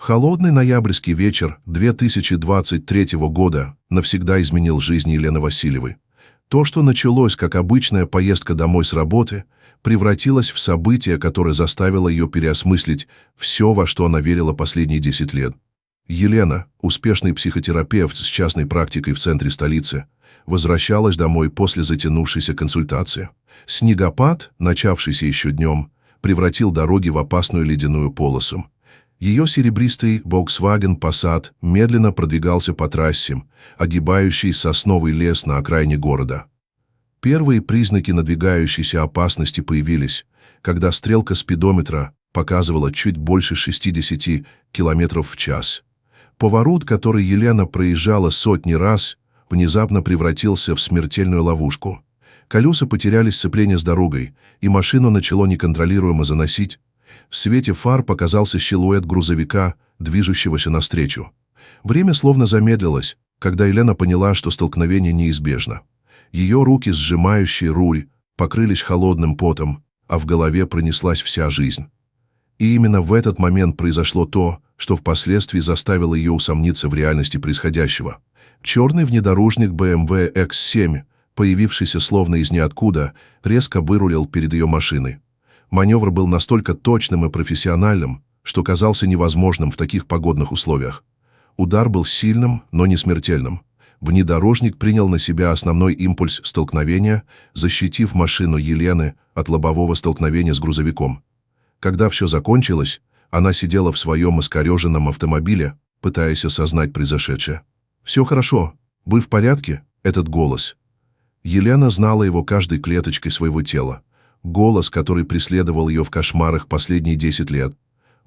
Холодный ноябрьский вечер 2023 года навсегда изменил жизнь Елены Васильевой. То, что началось как обычная поездка домой с работы, превратилось в событие, которое заставило ее переосмыслить все, во что она верила последние 10 лет. Елена, успешный психотерапевт с частной практикой в центре столицы, возвращалась домой после затянувшейся консультации. Снегопад, начавшийся еще днем, превратил дороги в опасную ледяную полосу. Ее серебристый Volkswagen Passat медленно продвигался по трассе, огибающей сосновый лес на окраине города. Первые признаки надвигающейся опасности появились, когда стрелка спидометра показывала чуть больше 60 км в час. Поворот, который Елена проезжала сотни раз, внезапно превратился в смертельную ловушку. Колеса потеряли сцепление с дорогой, и машину начало неконтролируемо заносить. В свете фар показался силуэт грузовика, движущегося навстречу. Время словно замедлилось, когда Елена поняла, что столкновение неизбежно. Ее руки, сжимающие руль, покрылись холодным потом, а в голове пронеслась вся жизнь. И именно в этот момент произошло то, что впоследствии заставило ее усомниться в реальности происходящего. Черный внедорожник BMW X7, появившийся словно из ниоткуда, резко вырулил перед ее машиной. Маневр был настолько точным и профессиональным, что казался невозможным в таких погодных условиях. Удар был сильным, но не смертельным. Внедорожник принял на себя основной импульс столкновения, защитив машину Елены от лобового столкновения с грузовиком. Когда все закончилось, она сидела в своем искореженном автомобиле, пытаясь осознать произошедшее. «Все хорошо. Вы в порядке?» Этот голос. Елена знала его каждой клеточкой своего тела. Голос, который преследовал ее в кошмарах последние 10 лет.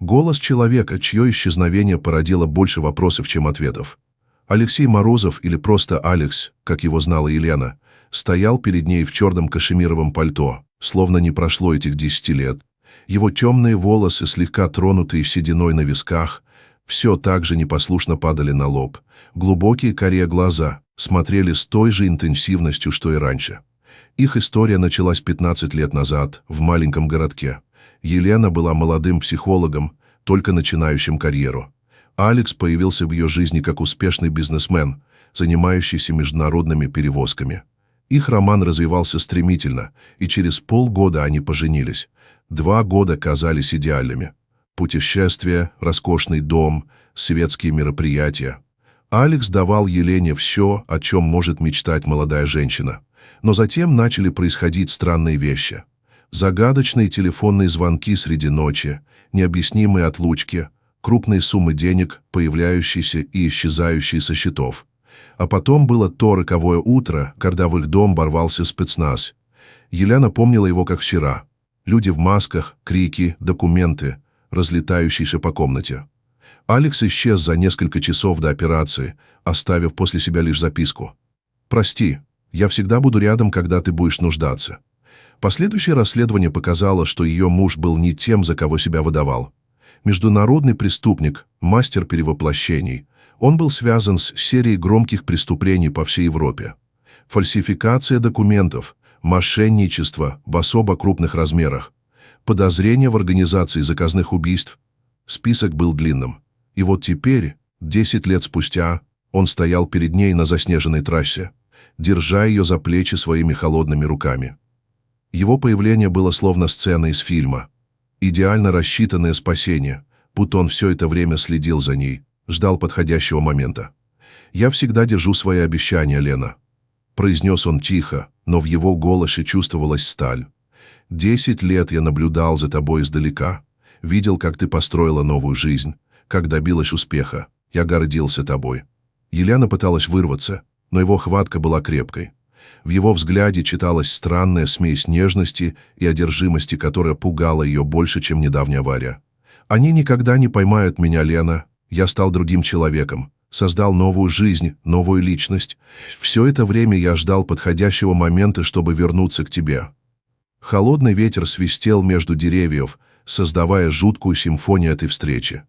Голос человека, чье исчезновение породило больше вопросов, чем ответов. Алексей Морозов, или просто Алекс, как его знала Елена, стоял перед ней в черном кашемировом пальто, словно не прошло этих 10 лет. Его темные волосы, слегка тронутые сединой на висках, все так же непослушно падали на лоб. Глубокие карие глаза смотрели с той же интенсивностью, что и раньше. Их история началась 15 лет назад, в маленьком городке. Елена была молодым психологом, только начинающим карьеру. Алекс появился в ее жизни как успешный бизнесмен, занимающийся международными перевозками. Их роман развивался стремительно, и через полгода они поженились. 2 года казались идеальными. Путешествия, роскошный дом, светские мероприятия. Алекс давал Елене все, о чем может мечтать молодая женщина. Но затем начали происходить странные вещи. Загадочные телефонные звонки среди ночи, необъяснимые отлучки, крупные суммы денег, появляющиеся и исчезающие со счетов. А потом было то роковое утро, когда в их дом ворвался спецназ. Елена помнила его как вчера. Люди в масках, крики, документы, разлетающиеся по комнате. Алекс исчез за несколько часов до операции, оставив после себя лишь записку. «Прости, я всегда буду рядом, когда ты будешь нуждаться». Последующее расследование показало, что ее муж был не тем, за кого себя выдавал. Международный преступник, мастер перевоплощений. Он был связан с серией громких преступлений по всей Европе. Фальсификация документов, мошенничество в особо крупных размерах, подозрения в организации заказных убийств. Список был длинным. И вот теперь, 10 лет спустя, он стоял перед ней на заснеженной трассе, держа ее за плечи своими холодными руками. Его появление было словно сцена из фильма. Идеально рассчитанное спасение, будто он все это время следил за ней, ждал подходящего момента. «Я всегда держу свои обещания, Лена», — произнес он тихо, но в его голосе чувствовалась сталь. 10 лет я наблюдал за тобой издалека, видел, как ты построила новую жизнь, как добилась успеха. Я гордился тобой». Елена пыталась вырваться, но его хватка была крепкой. В его взгляде читалась странная смесь нежности и одержимости, которая пугала ее больше, чем недавняя авария. «Они никогда не поймают меня, Лена. Я стал другим человеком, создал новую жизнь, новую личность. Все это время я ждал подходящего момента, чтобы вернуться к тебе». Холодный ветер свистел между деревьев, создавая жуткую симфонию этой встречи.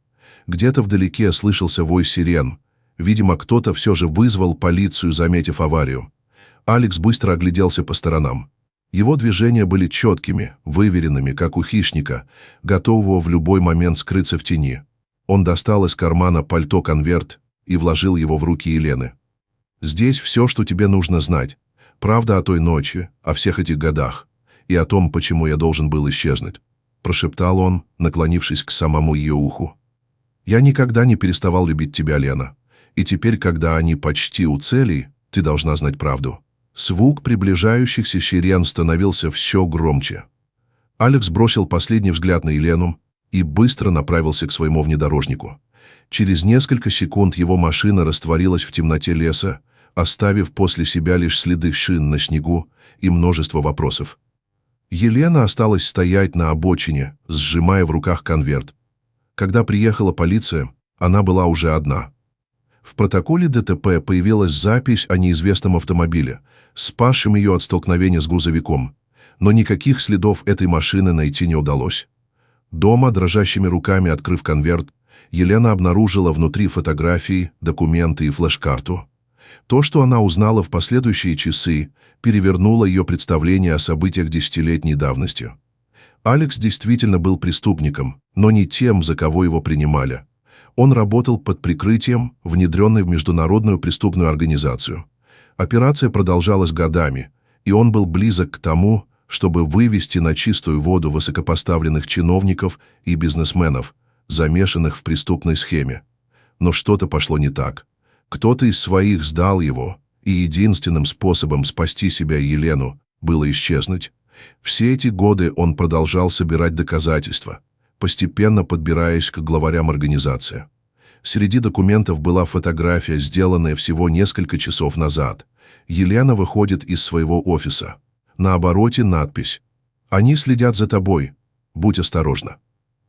Где-то вдалеке слышался вой сирен. Видимо, кто-то все же вызвал полицию, заметив аварию. Алекс быстро огляделся по сторонам. Его движения были четкими, выверенными, как у хищника, готового в любой момент скрыться в тени. Он достал из кармана пальто конверт и вложил его в руки Елены. «Здесь все, что тебе нужно знать. Правда о той ночи, о всех этих годах и о том, почему я должен был исчезнуть», — прошептал он, наклонившись к самому ее уху. «Я никогда не переставал любить тебя, Лена, и теперь, когда они почти у цели, ты должна знать правду». Звук приближающихся сирен становился все громче. Алекс бросил последний взгляд на Елену и быстро направился к своему внедорожнику. Через несколько секунд его машина растворилась в темноте леса, оставив после себя лишь следы шин на снегу и множество вопросов. Елена осталась стоять на обочине, сжимая в руках конверт. Когда приехала полиция, она была уже одна. В протоколе ДТП появилась запись о неизвестном автомобиле, спасшем ее от столкновения с грузовиком, но никаких следов этой машины найти не удалось. Дома, дрожащими руками открыв конверт, Елена обнаружила внутри фотографии, документы и флеш-карту. То, что она узнала в последующие часы, перевернуло ее представление о событиях десятилетней давности. Алекс действительно был преступником, но не тем, за кого его принимали. Он работал под прикрытием, внедренной в международную преступную организацию. Операция продолжалась годами, и он был близок к тому, чтобы вывести на чистую воду высокопоставленных чиновников и бизнесменов, замешанных в преступной схеме. Но что-то пошло не так. Кто-то из своих сдал его, и единственным способом спасти себя и Елену было исчезнуть. Все эти годы он продолжал собирать доказательства, постепенно подбираясь к главарям организации. Среди документов была фотография, сделанная всего несколько часов назад. Елена выходит из своего офиса. На обороте надпись: «Они следят за тобой. Будь осторожна».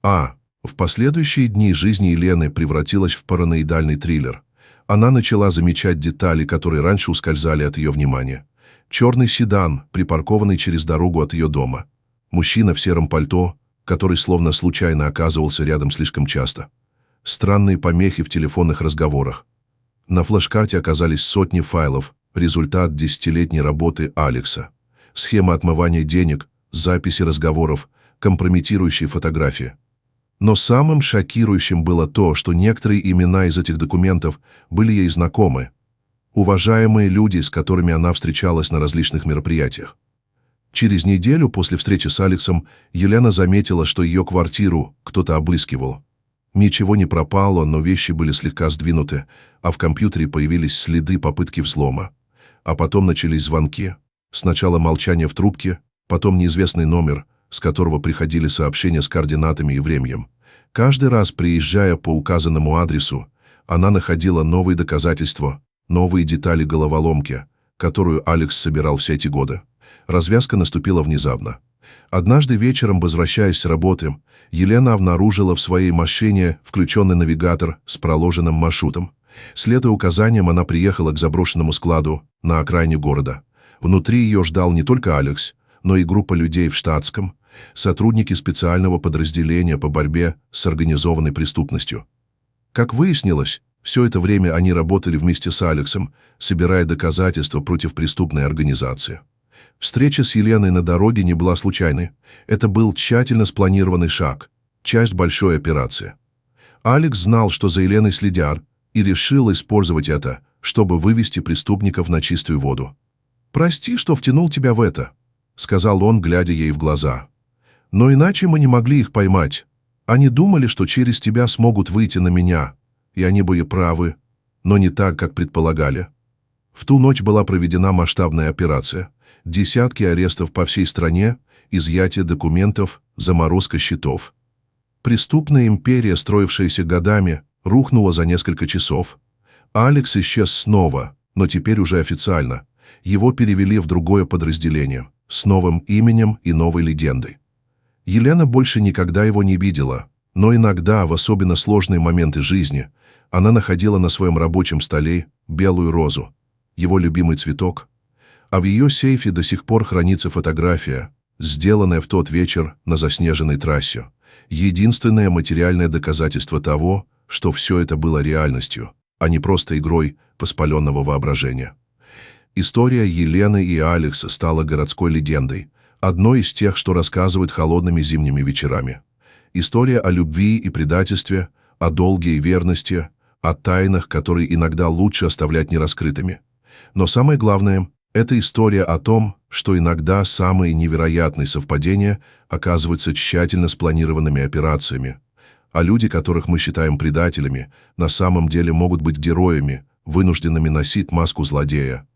В последующие дни жизнь Елены превратилась в параноидальный триллер. Она начала замечать детали, которые раньше ускользали от ее внимания. Черный седан, припаркованный через дорогу от ее дома. Мужчина в сером пальто, который словно случайно оказывался рядом слишком часто. Странные помехи в телефонных разговорах. На флеш-карте оказались сотни файлов, результат десятилетней работы Алекса. Схема отмывания денег, записи разговоров, компрометирующие фотографии. Но самым шокирующим было то, что некоторые имена из этих документов были ей знакомы. Уважаемые люди, с которыми она встречалась на различных мероприятиях. Через неделю после встречи с Алексом Елена заметила, что ее квартиру кто-то обыскивал. Ничего не пропало, но вещи были слегка сдвинуты, а в компьютере появились следы попытки взлома. А потом начались звонки. Сначала молчание в трубке, потом неизвестный номер, с которого приходили сообщения с координатами и временем. Каждый раз, приезжая по указанному адресу, она находила новые доказательства, новые детали головоломки, которую Алекс собирал все эти годы. Развязка наступила внезапно. Однажды вечером, возвращаясь с работы, Елена обнаружила в своей машине включенный навигатор с проложенным маршрутом. Следуя указаниям, она приехала к заброшенному складу на окраине города. Внутри ее ждал не только Алекс, но и группа людей в штатском, сотрудники специального подразделения по борьбе с организованной преступностью. Как выяснилось, все это время они работали вместе с Алексом, собирая доказательства против преступной организации. Встреча с Еленой на дороге не была случайной. Это был тщательно спланированный шаг, часть большой операции. Алекс знал, что за Еленой следят, и решил использовать это, чтобы вывести преступников на чистую воду. «Прости, что втянул тебя в это», — сказал он, глядя ей в глаза. «Но иначе мы не могли их поймать. Они думали, что через тебя смогут выйти на меня, и они были правы, но не так, как предполагали». В ту ночь была проведена масштабная операция. Десятки арестов по всей стране, изъятие документов, заморозка счетов. Преступная империя, строившаяся годами, рухнула за несколько часов. Алекс исчез снова, но теперь уже официально. Его перевели в другое подразделение, с новым именем и новой легендой. Елена больше никогда его не видела, но иногда, в особенно сложные моменты жизни, она находила на своем рабочем столе белую розу, его любимый цветок, а в ее сейфе до сих пор хранится фотография, сделанная в тот вечер на заснеженной трассе. Единственное материальное доказательство того, что все это было реальностью, а не просто игрой воспаленного воображения. История Елены и Алекса стала городской легендой, одной из тех, что рассказывают холодными зимними вечерами. История о любви и предательстве, о долге и верности, о тайнах, которые иногда лучше оставлять нераскрытыми. Но самое главное – это история о том, что иногда самые невероятные совпадения оказываются тщательно спланированными операциями, а люди, которых мы считаем предателями, на самом деле могут быть героями, вынужденными носить маску злодея.